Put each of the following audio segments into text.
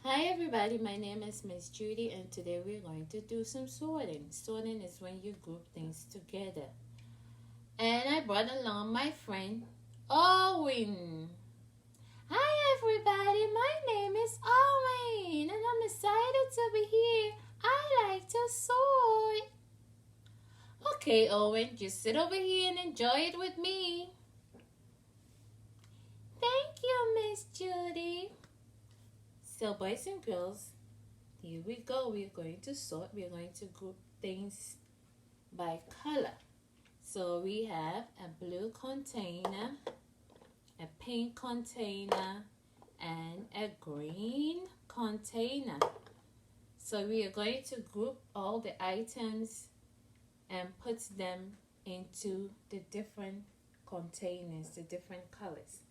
Hi everybody, my name is Miss Judy and today we're going to do some sorting. Sorting is when you group things together. And I brought along my friend Owen. Hi everybody, my name is Owen and I'm excited to be here. I like to sort. Okay Owen, just sit over here and enjoy it with me. Thank you, Miss Judy. So boys and girls, here we go. We're going to sort. We're going to group things by color. So we have a blue container, a pink container, and a green container. So we are going to group all the items and put them into the different containers, the different colors.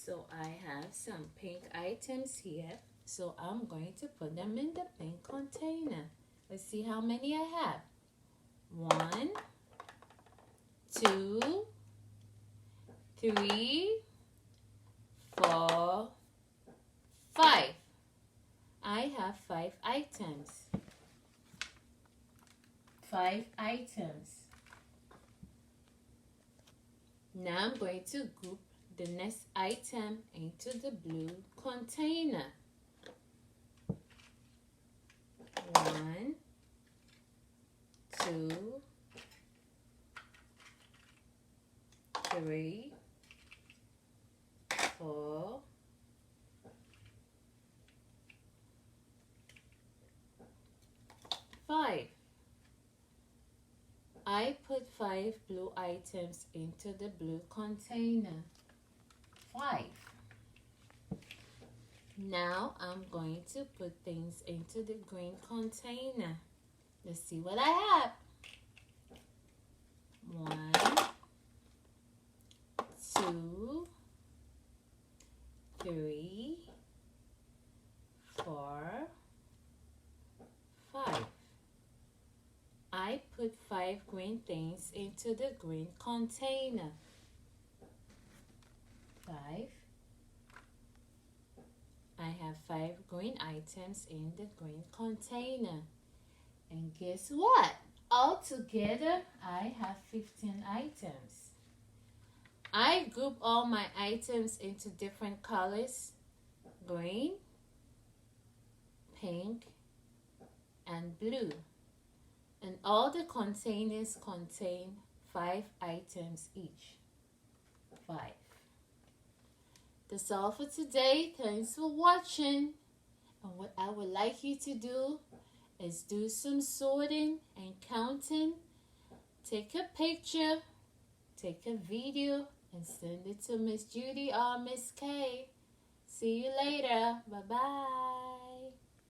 So I have some pink items here. So I'm going to put them in the pink container. Let's see how many I have. 1, 2, 3, 4, 5. I have 5 items. 5 items. Now I'm going to group the next item into the blue container. 1, 2, 3, 4, 5. I put 5 blue items into the blue container. 5. Now I'm going to put things into the green container. Let's see what I have. 1, 2, 3, 4, 5. I put 5 green things into the green container. 5. I have 5 green items in the green container. And guess what? Altogether, I have 15 items. I group all my items into different colors. Green, pink, and blue. And all the containers contain 5 items each. 5. That's all for today. Thanks for watching. And what I would like you to do is do some sorting and counting. Take a picture, take a video, and send it to Miss Judy or Miss K. See you later. Bye-bye.